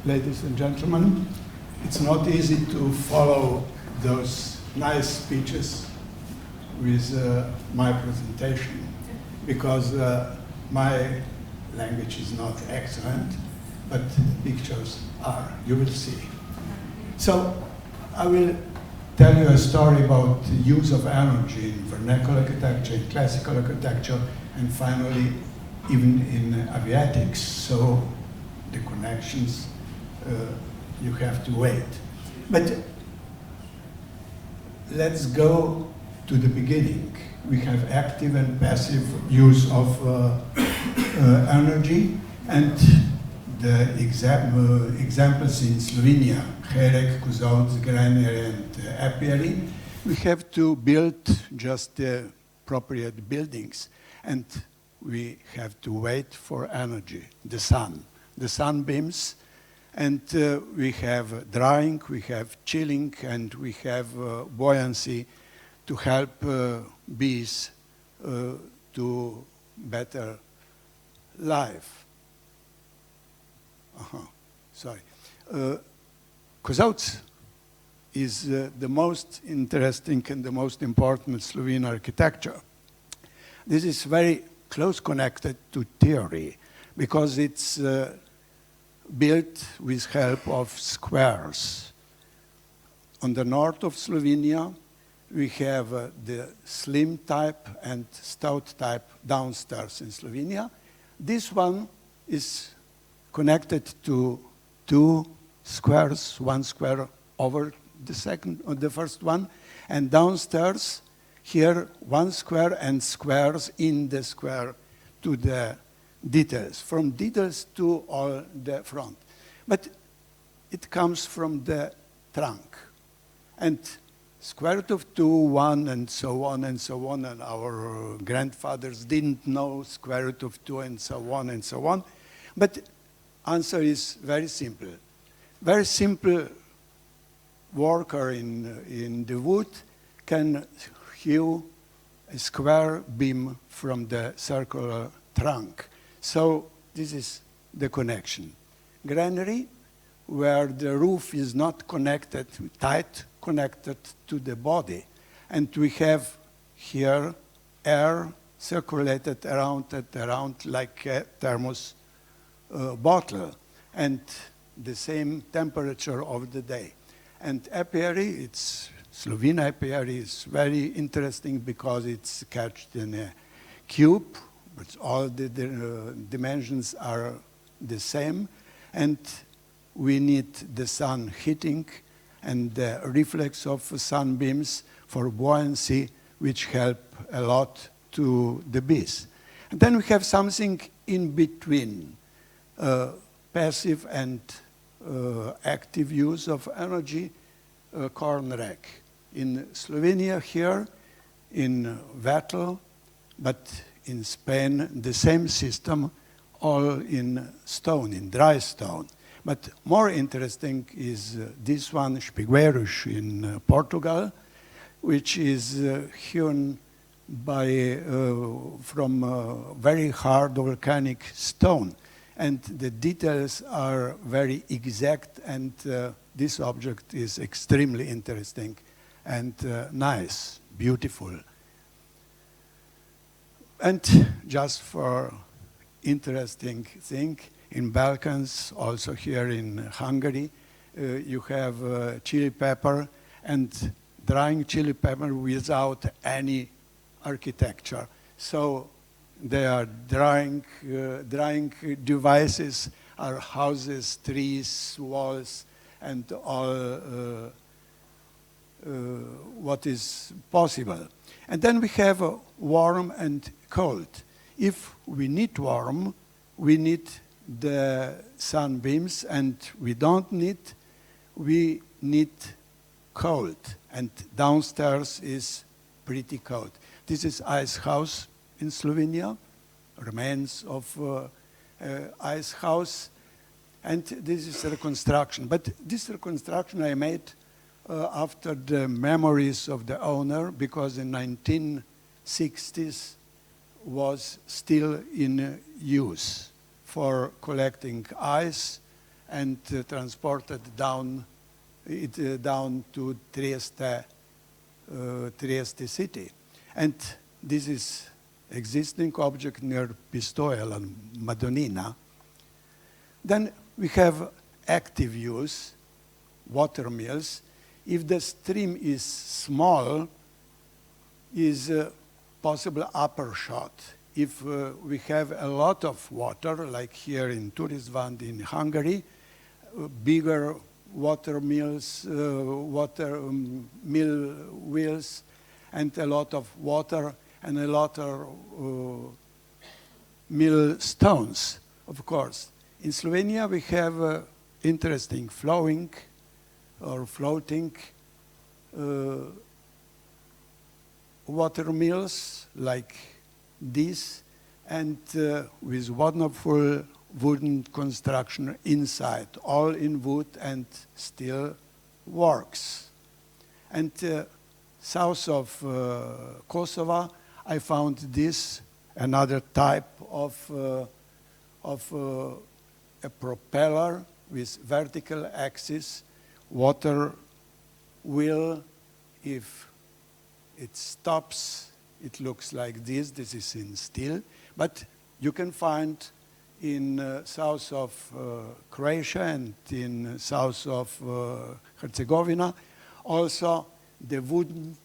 ladies and gentlemen. It's not easy to follow those nice speeches with my presentation because my language is not excellent, but pictures are, you will see. So I will tell you a story about the use of energy in vernacular architecture, in classical architecture, and finally even in aviatics. So the connections, you have to wait. But let's go to the beginning. We have active and passive use of energy, and the examples in Slovenia, Herek, Kozovec, Granary, and Apiary, we have to build just the appropriate buildings, and we have to wait for energy, the sunbeams, and we have drying, we have chilling, and we have buoyancy to help bees to better life. Sorry. Kozovec is the most interesting and the most important Slovene architecture. This is very close connected to theory because it's built with help of squares. On the north of Slovenia, we have the slim type and stout type downstairs in Slovenia. This one is connected to two squares, one square over the first one, and downstairs here one square and squares in the square to the details, from details to all the front. But it comes from the trunk. And square root of 2, 1, and so on and so on, and our grandfathers didn't know square root of 2 and so on and so on. But answer is very simple. Very simple worker in the wood can hew a square beam from the circular trunk. So this is the connection. Granary, where the roof is not connected, tight connected to the body. And we have here air circulated around like a thermos bottle, and the same temperature of the day. And apiary, it's Slovene apiary is very interesting because it's caged in a cube, but all the dimensions are the same, and we need the sun heating and the reflex of sunbeams for buoyancy, which help a lot to the bees. And then we have something in between, passive and active use of energy, corn rack. In Slovenia here, in Vettel, but in Spain, the same system, all in stone, in dry stone. But more interesting is this one, Espigueiros in Portugal, which is hewn by, from very hard volcanic stone. And the details are very exact, and this object is extremely interesting and nice, beautiful. And just for interesting thing, in Balkans, also here in Hungary, you have chili pepper and drying chili pepper without any architecture. So they are drying devices are houses, trees, walls, and all what is possible. And then we have warm and cold. If we need warm, we need the sunbeams, and we don't need, we need cold. And downstairs is pretty cold. This is ice house in Slovenia, remains of ice house, and this is reconstruction. But this reconstruction I made after the memories of the owner, because in 1960s was still in use for collecting ice and transported down to Trieste city. And this is existing object near Pistoia and Madonnina. Then we have active use, watermills. If the stream is small, is possible upper shot. If we have a lot of water, like here in Turisvand in Hungary, bigger watermills, mill wheels, and a lot of water, and a lot of mill stones, of course. In Slovenia, we have interesting flowing or floating water mills like this, and with wonderful wooden construction inside, all in wood and still works. And south of Kosovo, I found this, another type of a propeller with vertical axis, water wheel. If it stops, it looks like this. This is in steel. But you can find in south of Croatia and in south of Herzegovina also the wooden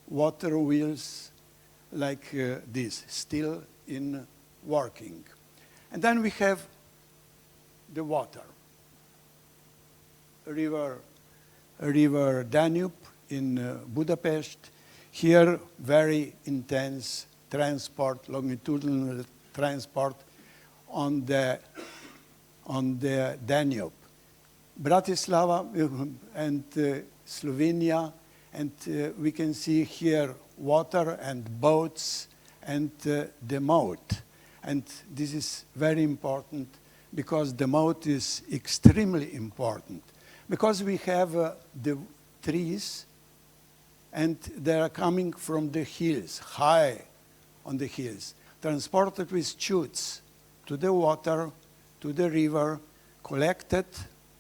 water wheels like this, still in working. And then we have the water. River Danube in Budapest. Here, very intense transport, longitudinal transport on the Danube. Bratislava and Slovenia, and we can see here water and boats and the moat. And this is very important because the moat is extremely important. Because we have the trees and they are coming from the hills, high on the hills, transported with chutes to the water, to the river, collected,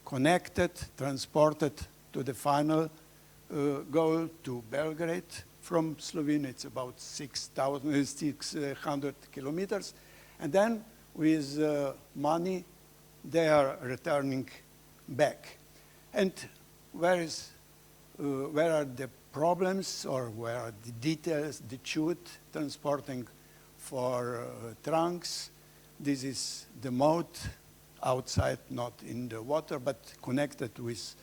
connected, transported to the final goal to Belgrade. From Slovenia, it's about 600 kilometers. And then with money, they are returning back. And where are the problems, or where are the details? The chute transporting for trunks. This is the moat outside, not in the water, but connected with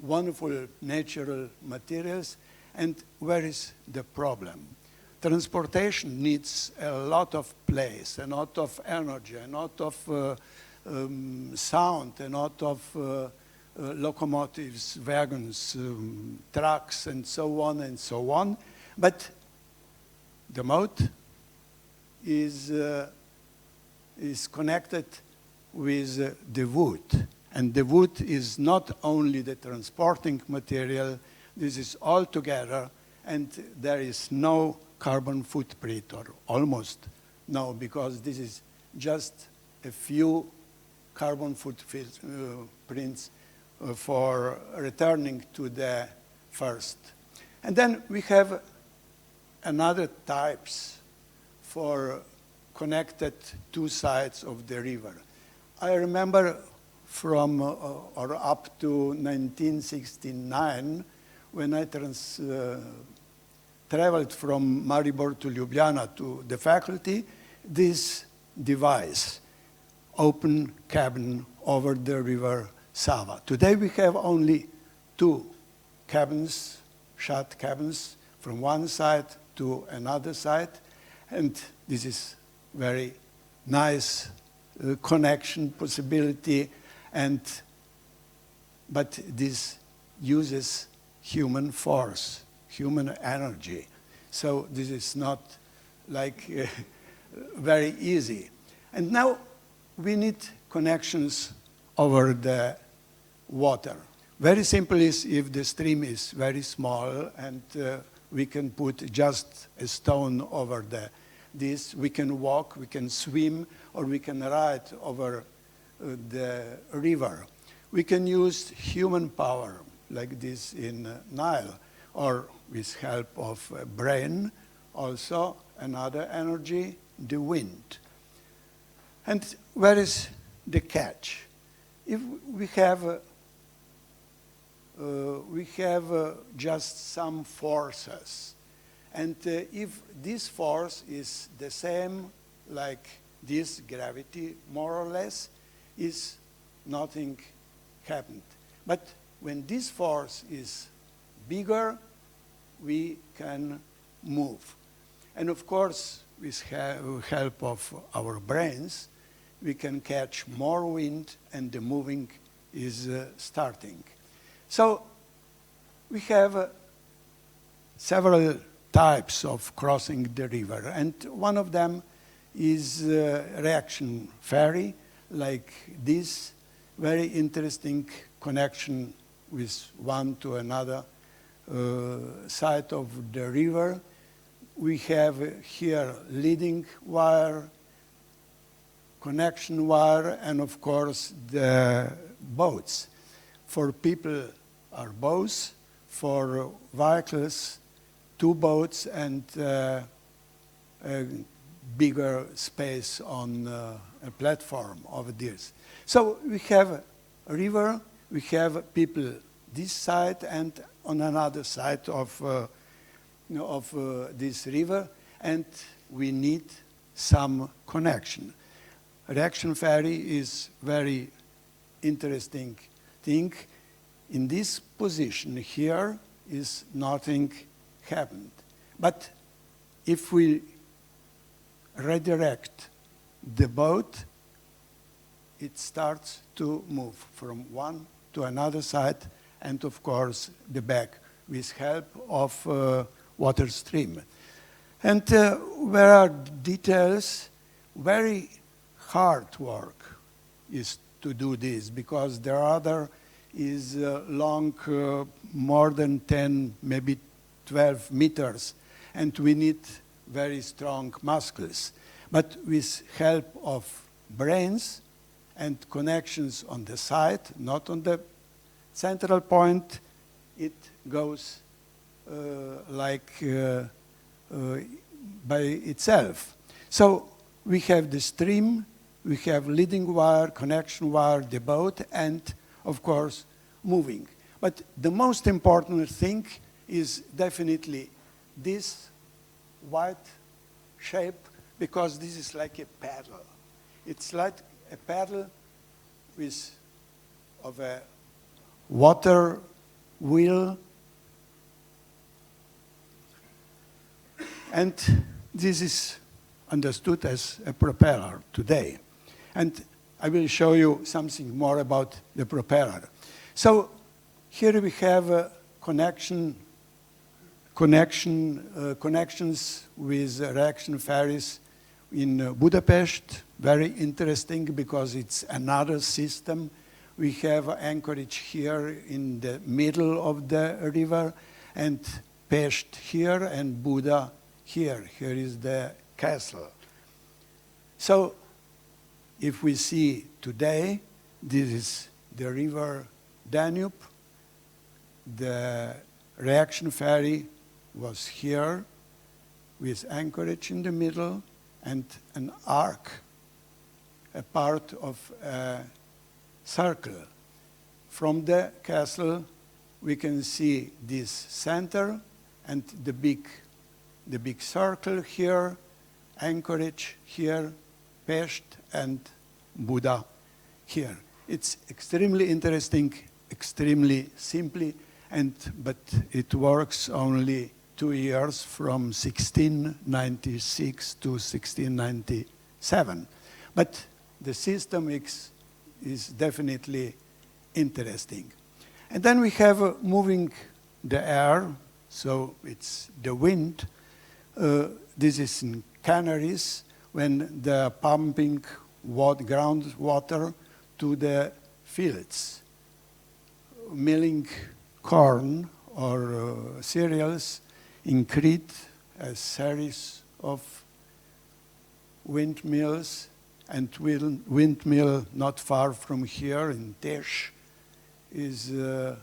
wonderful natural materials. And where is the problem? Transportation needs a lot of place, a lot of energy, a lot of sound, a lot of locomotives, wagons, trucks, and so on and so on. But the moat is connected with the wood. And the wood is not only the transporting material, this is all together, and there is no carbon footprint, or almost no, because this is just a few carbon footprints for returning to the first. And then we have another types for connected two sides of the river. I remember from or up to 1969, when I traveled from Maribor to Ljubljana to the faculty, this device, open cabin over the river Sava. Today we have only two cabins, shut cabins, from one side to another side, and this is very nice connection possibility, but this uses human force, human energy. So this is not like very easy. And now we need connections over the water. Very simple is if the stream is very small and we can put just a stone over this, we can walk, we can swim, or we can ride over the river. We can use human power, like this in Nile, or with help of a brain, also another energy, the wind. And where is the catch? If we have just some forces, and if this force is the same like this gravity, more or less, is nothing happened. But when this force is bigger, we can move. And of course, with help of our brains, we can catch more wind and the moving is starting. So we have several types of crossing the river, and one of them is reaction ferry, like this very interesting connection with one to another side of the river. We have here leading wire, connection wire, and of course the boats. For people are boats, for vehicles, 2 boats and a bigger space on a platform of this. So we have a river, we have people this side and on another side of this river, and we need some connection. Reaction ferry is very interesting thing. In this position here is nothing happened. But if we redirect the boat, it starts to move from one to another side, and of course the back with help of water stream. And where are details? Very hard work is to do this, because the other is long, more than 10, maybe 12 meters, and we need very strong muscles. But with help of brains and connections on the side, not on the central point, it goes by itself. So we have the stream, we have leading wire, connection wire, the boat, and of course moving. But the most important thing is definitely this white shape, because this is like a paddle. It's like a paddle of a water wheel. And this is understood as a propeller today. And I will show you something more about the propeller. So here we have connections with reaction ferries in Budapest. Very interesting, because it's another system. We have anchorage here in the middle of the river, and Pest here and Buda here. Here is the castle. So if we see today, this is the river Danube. The reaction ferry was here with anchorage in the middle and an arc, a part of a circle. From the castle, we can see this center and the big circle here, anchorage here, Pest and Buda here. It's extremely interesting, extremely simple, but it works only 2 years, from 1696 to 1697. But the system is definitely interesting. And then we have moving the air, so it's the wind. This is in Canaries, when they're pumping groundwater to the fields, milling corn or cereals. In Crete, a series of windmills, and windmill not far from here in Tesh is a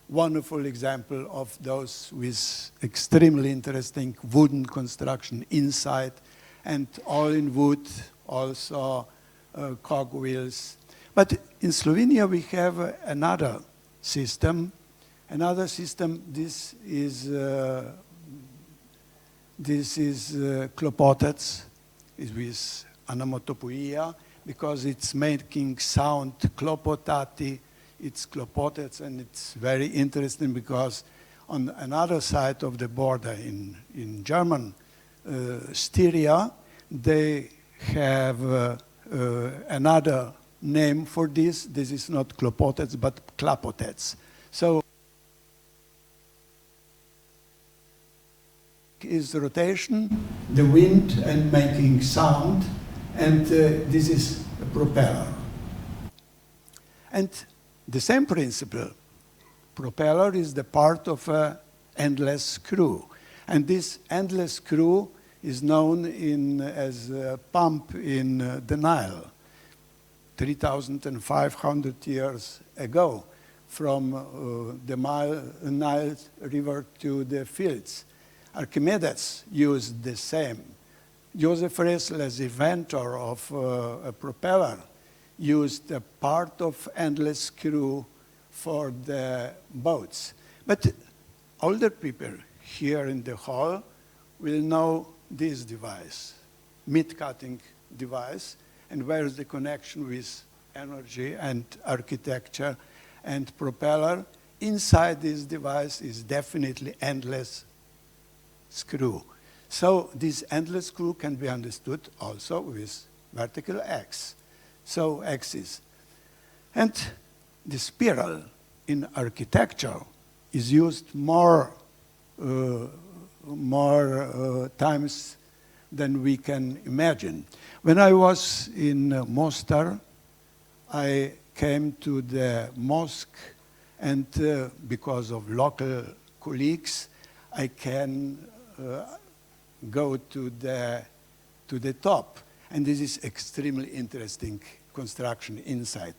wonderful example of those with extremely interesting wooden construction inside, and all in wood, also cogwheels. But in Slovenia we have another system. This is klopotec, is with onomatopoeia, because it's making sound klopotati, it's klopotec, and it's very interesting because on another side of the border in German Styria, they have another name for this. This is not klopotec, but klapotec. So is rotation, the wind and making sound, and this is a propeller. And the same principle, propeller is the part of an endless screw. And this endless screw is known as a pump in the Nile, 3,500 years ago, from the Nile River to the fields. Archimedes used the same. Joseph Ressel, as inventor of a propeller, used a part of endless screw for the boats. But older people here in the hall will know this device, meat-cutting device, and where is the connection with energy and architecture and propeller. Inside this device is definitely endless screw. So this endless screw can be understood also with vertical axis. So axis. And the spiral in architecture is used more times than we can imagine. When I was in Mostar, I came to the mosque, and because of local colleagues, I can go to the top. And this is extremely interesting construction inside.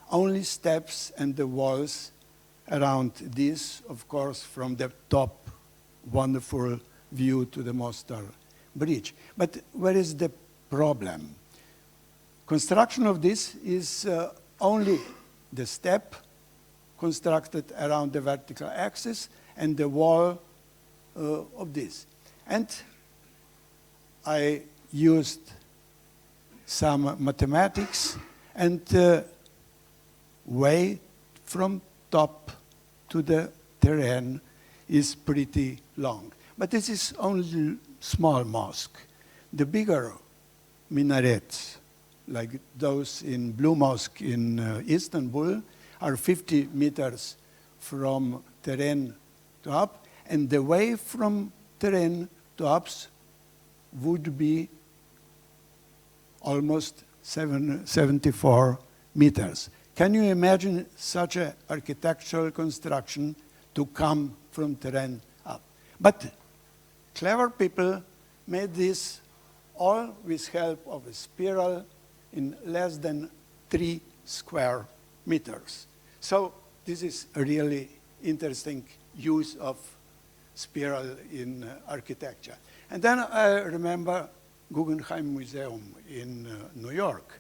Only steps and the walls around this, of course, from the top, wonderful view to the Mostar Bridge. But where is the problem? Construction of this is only the step constructed around the vertical axis and the wall of this. And I used some mathematics, and way from top to the terrain is pretty long. But this is only small mosque. The bigger minarets, like those in Blue Mosque in Istanbul, are 50 meters from terrain to up, and the way from terrain to ups would be almost 74 meters. Can you imagine such an architectural construction to come from terrain up? But clever people made this all with help of a spiral in less than 3 square meters. So this is a really interesting use of spiral in architecture. And then I remember Guggenheim Museum in New York.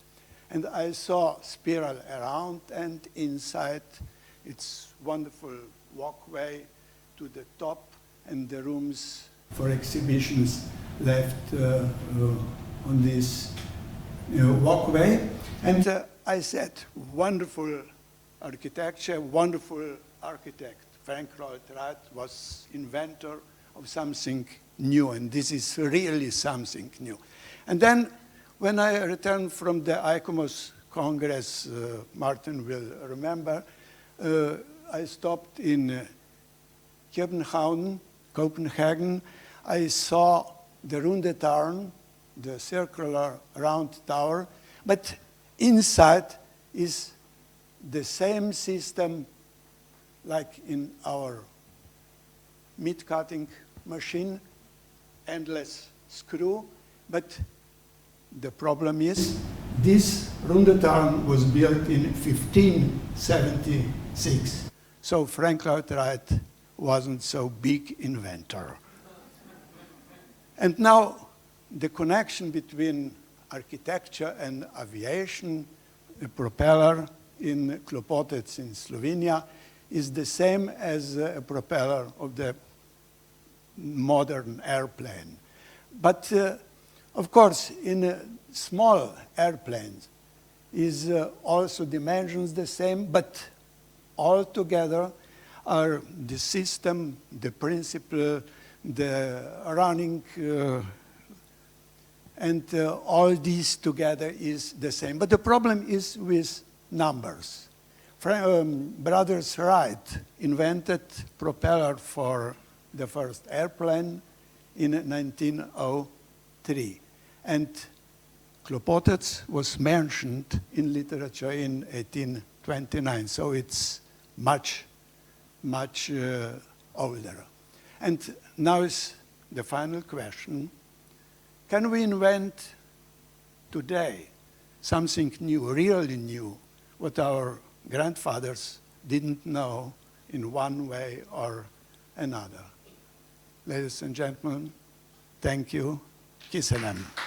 And I saw spiral around, and inside it's wonderful walkway to the top, and the rooms for exhibitions left on this walkway. And I said, wonderful architecture, wonderful architect. Frank Lloyd Wright was inventor of something new, and this is really something new. And then when I returned from the ICOMOS Congress, Martin will remember, I stopped in Copenhagen. I saw the Runde Tårn, the circular round tower, but inside is the same system like in our meat cutting machine, endless screw, but the problem is This Rundetårn was built in 1576. So Frank Lloyd Wright wasn't so big inventor. And now the connection between architecture and aviation, the propeller in Klopotec in Slovenia, is the same as a propeller of the modern airplane. But of course, in small airplanes is also dimensions the same, but all together are the system, the principle, the running, and all these together is the same. But the problem is with numbers. Brothers Wright invented propeller for the first airplane in 1903. And Klopotec was mentioned in literature in 1829, so it's much, much older. And now is the final question. Can we invent today something new, really new, what our grandfathers didn't know in one way or another? Ladies and gentlemen, thank you. Köszönöm.